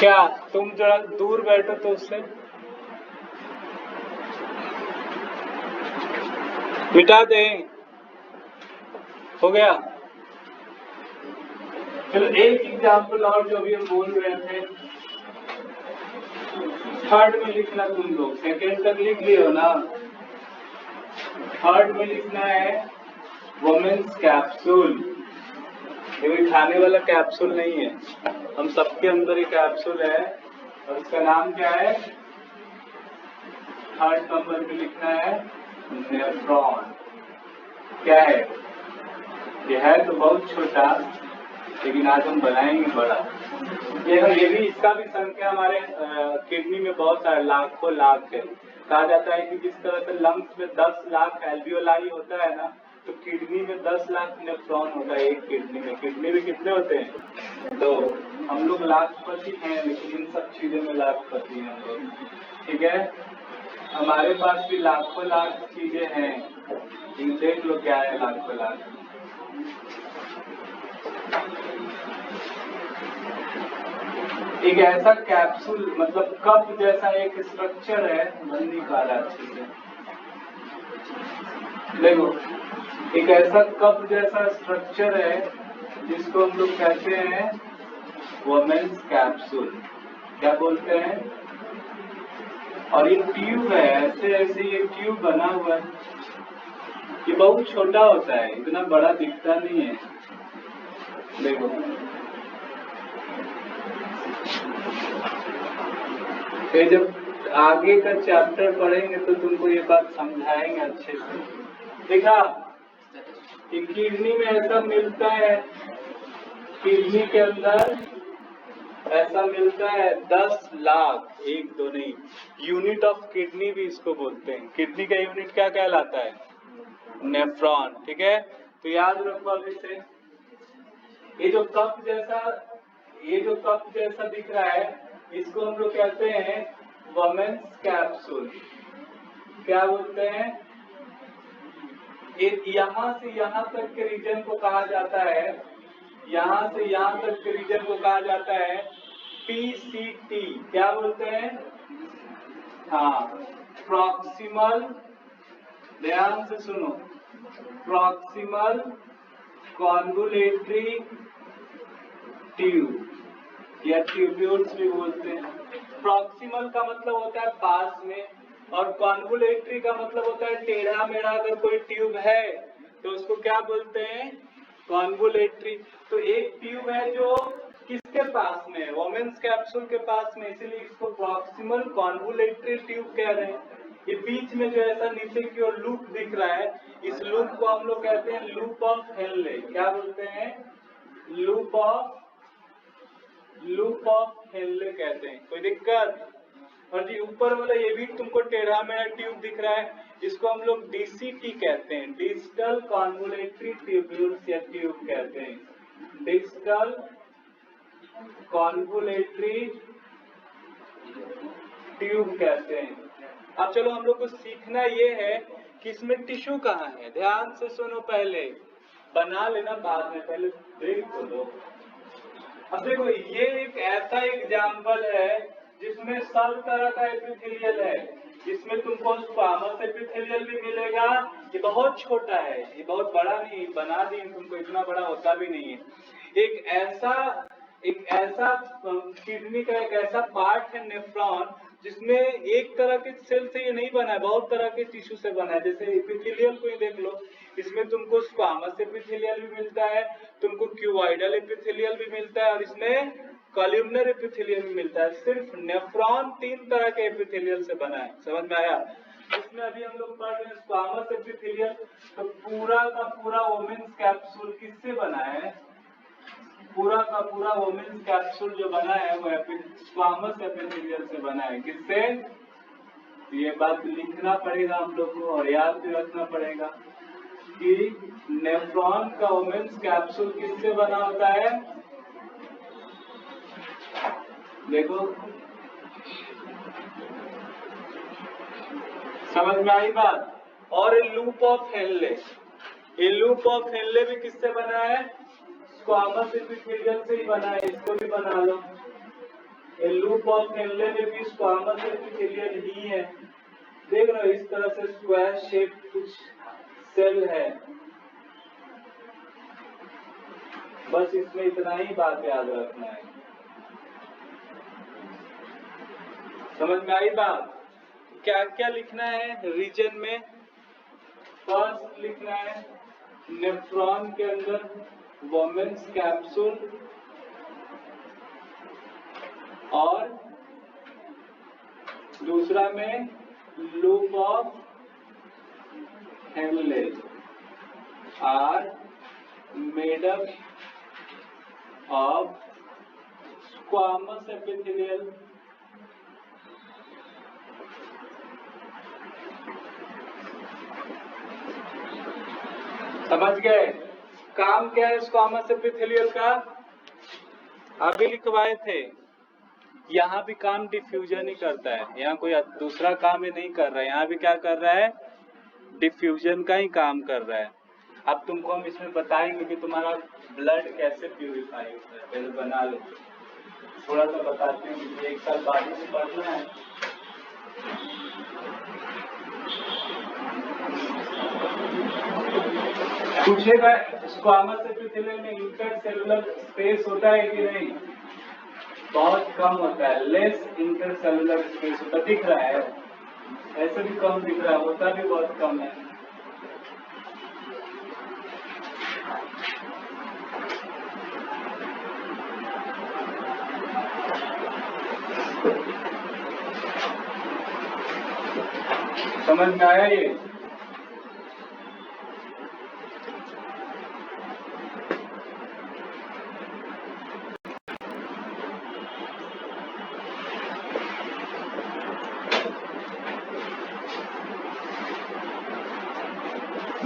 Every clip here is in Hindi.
क्या तुम जरा दूर बैठो तो उससे मिटा दें। हो गया। चलो एक एग्जाम्पल और जो अभी हम बोल रहे थे, थर्ड में लिखना तुम लोग, सेकेंड तक लिख लियो ना। थर्ड में लिखना है वुमेन्स कैप्सूल। ये कोई खाने वाला कैप्सूल नहीं है, हम सबके अंदर ही कैप्सूल है और उसका नाम क्या है? थर्ड नंबर पे लिखना है नेफ्रॉन। क्या है? ये है तो बहुत छोटा, लेकिन आज हम बनाएंगे बड़ा। ये भी, इसका भी संख्या हमारे किडनी में बहुत सारे लाखों लाख है। कहा जाता है कि जिस तरह से लंग्स में 10 लाख एल्वियोलाई होता है ना, तो किडनी में 10 लाख नेफ्रॉन होता है एक किडनी में। किडनी में कितने होते हैं? तो हम लोग लाखपति हैं, लेकिन इन सब चीजों में लाखपति हैं हम लोग। ठीक है, हमारे पास भी लाखों लाख चीजें हैं, इन देख लो क्या है लाखों लाख। एक ऐसा कैप्सूल, मतलब कप जैसा एक स्ट्रक्चर है, बन नहीं पा रहा अच्छे से। देखो, एक ऐसा कप जैसा स्ट्रक्चर है जिसको हम लोग कहते हैं वुमेन्स कैप्सूल। क्या बोलते हैं? और ये ट्यूब है, ऐसे ऐसे ये ट्यूब बना हुआ है। ये बहुत छोटा होता है, इतना बड़ा दिखता नहीं है। देखो, फिर जब आगे का चैप्टर पढ़ेंगे तो तुमको ये बात समझाएंगे अच्छे से। देखा, किडनी में ऐसा मिलता है, किडनी के अंदर ऐसा मिलता है 10 लाख, एक दो नहीं, यूनिट ऑफ किडनी भी इसको बोलते हैं। किडनी का यूनिट क्या कहलाता है? नेफ्रॉन। ठीक है, तो याद रखो अभी से। ये जो कप जैसा दिख रहा है, इसको हम लोग कहते हैं वुमेन्स कैप्सूल। क्या बोलते हैं? यहाँ से यहाँ तक के रीजन को कहा जाता है, यहाँ से यहाँ तक के रीजन को कहा जाता है PCT। क्या बोलते हैं? हाँ, प्रॉक्सिमल, ध्यान से सुनो, प्रॉक्सिमल कॉन्वुलेटरी ट्यूब या ट्यूब्यूल्स भी बोलते हैं। प्रॉक्सिमल का मतलब होता है पास में, और कॉन्वुलेटरी का मतलब होता है टेढ़ा मेढ़ा। अगर कोई ट्यूब है तो उसको क्या बोलते हैं? कॉन्वुलेटरी। तो एक ट्यूब है जो किसके पास में है? वुमेन्स कैप्सूल के पास में, इसीलिए इसको प्रॉक्सिमल कॉन्वुलेटरी ट्यूब कह रहे हैं। ये बीच में जो ऐसा नीचे की ओर लूप दिख रहा है, इस लूप को हम लोग कहते हैं लूप ऑफ हेनले। क्या बोलते हैं? लूप ऑफ हेनले कहते हैं। कोई दिक्कत? और जी ऊपर वाला ये भी तुमको टेढ़ा मेढ़ा ट्यूब दिख रहा है, इसको हम लोग DCT कहते हैं, डिजिटल कॉन्वुलेटरी ट्यूब्यूल्स या ट्यूब कहते हैं। डिजिटल कॉन्वुलेटरी ट्यूब कहते हैं। अब चलो हम लोग को सीखना ये है कि इसमें टिश्यू कहाँ है। ध्यान से सुनो, पहले बना लेना, बाद में पहले देख तो लो। अब देखो, ये एक ऐसा एग्जाम्पल है जिसमें सब तरह का एपिथेलियल है। इसमें तुमको स्क्वामस एपिथेलियल भी मिलेगा। ये बहुत छोटा है, ये बहुत बड़ा नहीं, बना दिए तुमको, इतना बड़ा होता भी नहीं है। एक ऐसा किडनी का एक ऐसा पार्ट है नेफ्रॉन, जिसमें एक तरह के सेल से ये नहीं बना है, बहुत तरह के टिश्यू से बना है। जैसे एपिथेलियल को ही देख लो, इसमें तुमको स्क्वामस एपिथेलियल भी मिलता है, तुमको क्यूबॉइडल एपिथेलियल भी मिलता है, और इसमें कॉलम्नर एपिथेलियल भी मिलता है। सिर्फ नेफ्रॉन 3 तरह के एपिथेलियल से बना है। समझ में आया? इसमें अभी हम लोग पढ़ रहे हैं स्क्वामस एपिथेलियल। तो पूरा का पूरा वुमेन्स कैप्सूल किससे बना है? पूरा का पूरा वुमेन्स कैप्सूल जो बना है वो स्क्वामस एपिथेलियल से बना है। किससे? ये बात लिखना पड़ेगा हम लोग को, और याद भी रखना पड़ेगा कि नेफ्रॉन का वुमेन्स कैप्सूल किससे बना होता है। देखो, समझ में आई बात? और लूप ऑफ हेनले, ये लूप ऑफ हेनले भी किससे बना है? स्क्वामस एपिथेलियल से ही बना है। इसको भी बना लो। ये लूप ऑफ हेनले में भी स्क्वामस एपिथेलियल ही है। देख रहे हो इस तरह से स्क्वायर शेप कुछ सेल है। बस इसमें इतना ही बात याद रखना है। समझ में आई बात? क्या क्या लिखना है रीजन में? फर्स्ट लिखना है नेफ्रॉन के अंदर वोमेन्स कैप्सूल और दूसरा में loop of Henle are made up of squamous epithelial समझ गए? काम क्या है स्क्वामस एपिथेलियल का? अभी लिखवाए थे। यहाँ भी काम डिफ्यूजन ही करता है, यहाँ कोई दूसरा काम ही नहीं कर रहा है। यहाँ भी क्या कर रहा है? डिफ्यूजन का ही काम कर रहा है। अब तुमको हम इसमें बताएंगे कि तुम्हारा ब्लड कैसे प्यूरिफाई होता है। पहले बना लो, थोड़ा सा बताते हैं कि एक साल बाद ही पढ़ना है। पूछेगा स्क्वामस एपिथेलियल में इंटरसेलुलर स्पेस होता है कि नहीं? बहुत कम होता है, लेस इंटरसेलुलर स्पेस होता है। दिख रहा है ऐसे भी कम दिख रहा है, होता भी बहुत कम है। समझ में आया ये?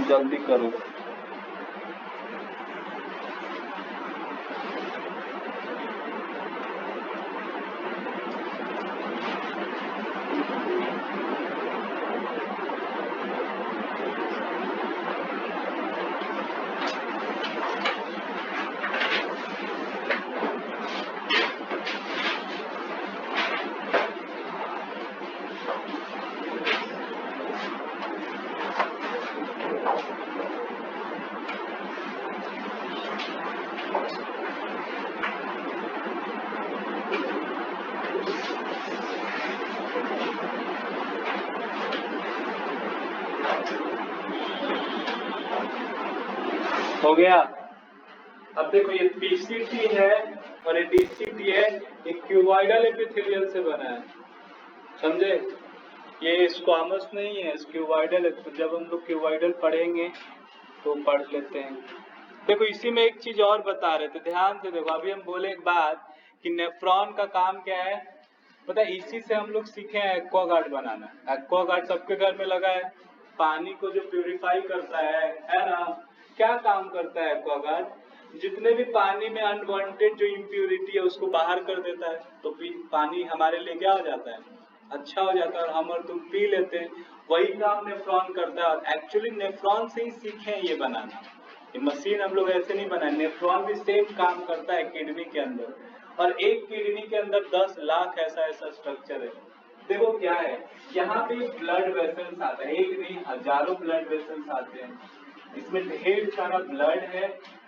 जल्दी करो। हो गया? अब देखो ये पीसीटी है और ये डीसीटी है, ये क्यूबॉइडल एपिथेलियल से बना है। समझे? ये स्क्वामस नहीं है, क्यूबॉइडल है। तो जब हम लोग क्यूबॉइडल पढ़ेंगे तो पढ़ लेते हैं। देखो इसी में एक चीज और बता रहे थे, ध्यान से देखो। अभी हम बोले एक बात कि नेफ्रॉन का काम क्या है पता है? इसी से हम लोग सीखे हैं एक्वागार्ड बनाना। एक्वागार्ड सबके घर में लगा है, पानी को जो प्यूरिफाई करता है ना? क्या काम करता है एक्वागार्ड? जितने भी पानी में अनवांटेड जो इम्प्यूरिटी है उसको बाहर कर देता है, तो पानी हमारे लिए क्या हो जाता है? अच्छा हो जाता है और हम और तुम पी लेते हैं। वही काम नेफ्रॉन करता है और एक्चुअली नेफ्रॉन से ही सीखे हैं ये बनाना। ये मशीन हम लोग ऐसे नहीं बनाए। नेफ्रॉन भी सेम काम करता है किडनी के अंदर, और एक किडनी के अंदर 10 लाख ऐसा स्ट्रक्चर है। देखो क्या है, यहाँ पे ब्लड वेसल्स आता है, एक नहीं हजारों ब्लड वेसल्स आते हैं। इसमें ढेर सारा ब्लड है,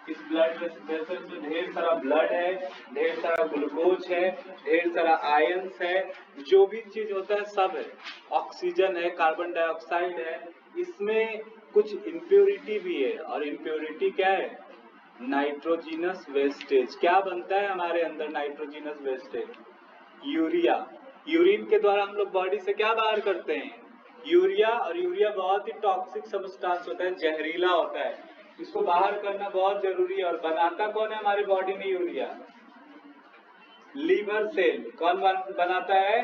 इस ब्लड वेसल्स में ढेर सारा ब्लड है, ढेर सारा ग्लूकोज है, ढेर सारा आयंस है, जो भी चीज होता है सब है। ऑक्सीजन है, कार्बन डाइऑक्साइड है, इसमें कुछ इम्प्योरिटी भी है। और इम्प्योरिटी क्या है? Nitrogenous wastage. क्या बनता है हमारे अंदर नाइट्रोजिनस वेस्टेज? यूरिया। यूरिन के द्वारा हम लोग बॉडी से क्या बाहर करते हैं? यूरिया। और यूरिया बहुत ही टॉक्सिक सब्सटेंस होता है, जहरीला होता है। इसको बाहर करना बहुत जरूरी है। और बनाता कौन है हमारी बॉडी में यूरिया? Liver cell. कौन बनाता है?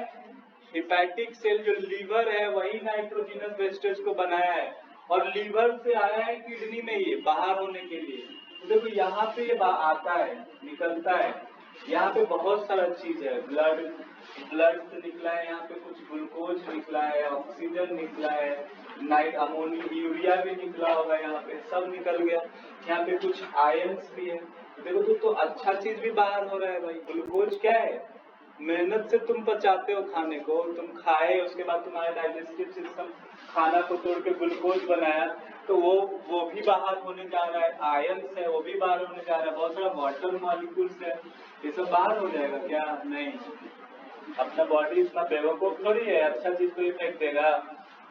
Hepatic cell. जो लीवर है वही नाइट्रोजिनस वेस्टेज को बनाया है, और लीवर से आया है किडनी में ये बाहर होने के लिए। तो देखो यहाँ पे ये आता है, निकलता है। यहाँ पे बहुत सारा चीज है, ब्लड से निकला है, यहाँ पे कुछ ग्लूकोज निकला है, ऑक्सीजन निकला है, नाइट अमोनिया, यूरिया भी निकला होगा, यहाँ पे सब निकल गया। यहाँ पे कुछ आयंस भी है। देखो तो अच्छा चीज भी बाहर हो रहा है भाई। ग्लूकोज क्या है? मेहनत से तुम पचाते हो खाने को, तुम खाए, उसके बाद तुम्हारा डाइजेस्टिव सिस्टम खाना को तोड़ के ग्लूकोज बनाया, तो वो भी बाहर होने जा रहा है, आयंस है वो भी बाहर होने जा रहा है, बहुत सारा वाटर मॉलिक्यूल्स है, ये सब बाहर हो जाएगा क्या? नहीं। अपना बॉडी इतना बेवकूफ थोड़ी है, अच्छा चीज को ही फेंक देगा।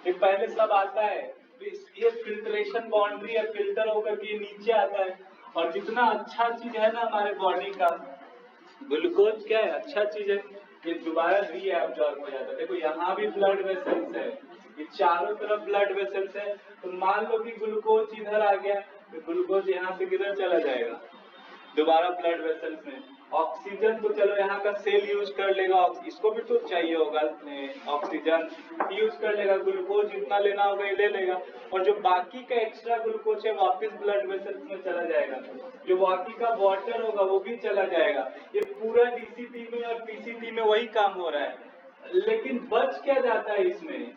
ये पहले सब आता है, ये फिल्ट्रेशन बाउंड्री है, फिल्टर होकर के नीचे आता है। और जितना अच्छा चीज है ना हमारे बॉडी का, ग्लूकोज क्या है, अच्छा चीज है, ये दोबारा रीअब्जॉर्ब हो जाता है। देखो यहाँ भी ब्लड वेसल्स है, ये चारों तरफ ब्लड वेसल्स है, तो मान लो कि ग्लूकोज इधर आ गया, तो ग्लूकोज यहाँ से किधर चला जाएगा, दोबारा ब्लड वेसल्स में। ऑक्सीजन तो चलो यहाँ का सेल यूज कर लेगा, इसको भी तो चाहिए होगा, ऑक्सीजन यूज कर लेगा, ग्लूकोज जितना लेना होगा ये ले लेगा, और जो बाकी का एक्स्ट्रा ग्लूकोज है वापस ब्लड वेसल्स में चला जाएगा, जो बाकी का वाटर होगा वो भी चला जाएगा। ये पूरा डीसीटी में और पीसीटी में वही काम हो रहा है, लेकिन बच क्या जाता है इसमें,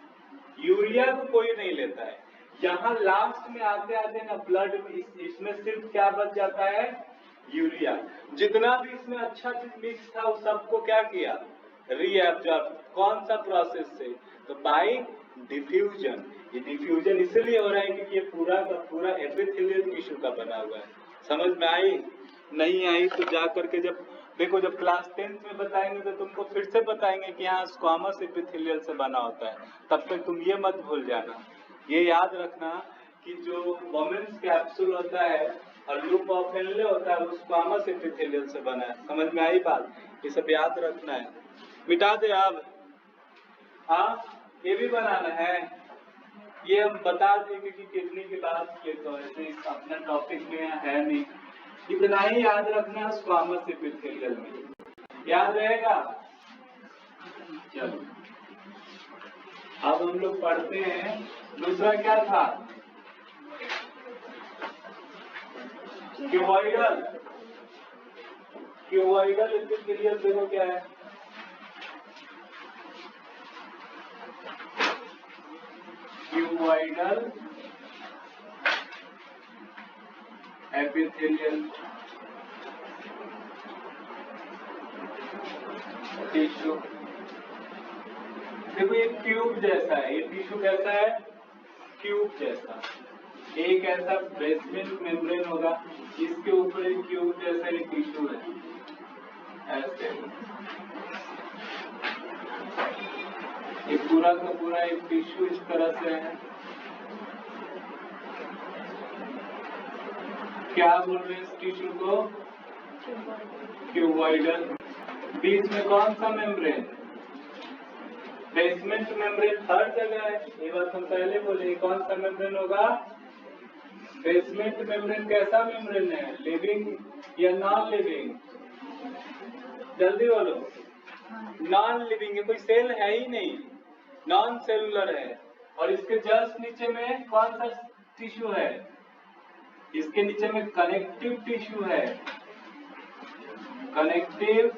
यूरिया को कोई नहीं लेता है। यहाँ लास्ट में आते आते ना ब्लड इसमें सिर्फ क्या बच जाता है, यूरिया। जितना भी इसमें अच्छा चीज मिक्स था वो सबको क्या किया, रीअब्जॉर्ब। कौन सा प्रोसेस से, तो बाय डिफ्यूजन। ये डिफ्यूजन इसलिए हो रहा है क्योंकि ये पूरा का पूरा एपिथेलियल टिश्यू का बना हुआ है। समझ में आई? नहीं आई तो जा करके जब देखो, जब क्लास 10th में बताएंगे तो तुमको फिर से बताएंगे कि हाँ स्क्वामस एपिथेलियल से बना होता है। तब तक तुम ये मत भूल जाना, ये याद रखना कि जो वोमेन्स कैप्सूल होता है और लूप ऑफ हेनले होता है वो स्क्वामस एपिथेलियल से बना है। समझ में आई बात? ये सब याद रखना है। मिटा दे अब, हाँ ये भी बनाना है, ये हम बता दें क्योंकि किडनी की बात किए तो ऐसे अपना टॉपिक में है नहीं, इतना ही याद रखना स्क्वामस एपिथेलियल में, याद रहेगा। चलो अब हम लोग पढ़ते हैं, दूसरा क्या था, क्यूबॉइडल। क्यूबॉइडल एपिथेलियल देखो क्या है, क्यूबॉइडल एपिथेलियल टिश्यू। देखो ये क्यूब जैसा है, ये टिश्यू कैसा है, क्यूब जैसा। एक ऐसा बेसमेंट मेम्ब्रेन होगा, इसके ऊपर एक क्यूब जैसा एक टिश्यू है, ऐसे। ये पूरा का पूरा एक टिश्यू इस तरह से है। क्या बोल रहे हैं इस टिश्यू को, क्यूबॉइडल। बीच में कौन सा मेम्ब्रेन, बेसमेंट मेम्ब्रेन हर जगह है, ये बात हम पहले बोले। कौन सा मेम्ब्रेन होगा, बेसमेंट मेम्ब्रेन। कैसा मेम्ब्रेन है, लिविंग या नॉन लिविंग, जल्दी बोलो। नॉन लिविंग है, कोई सेल है ही नहीं, नॉन सेलुलर है। और इसके जस्ट नीचे में कौन सा टिश्यू है, इसके नीचे में कनेक्टिव टिश्यू है, कनेक्टिव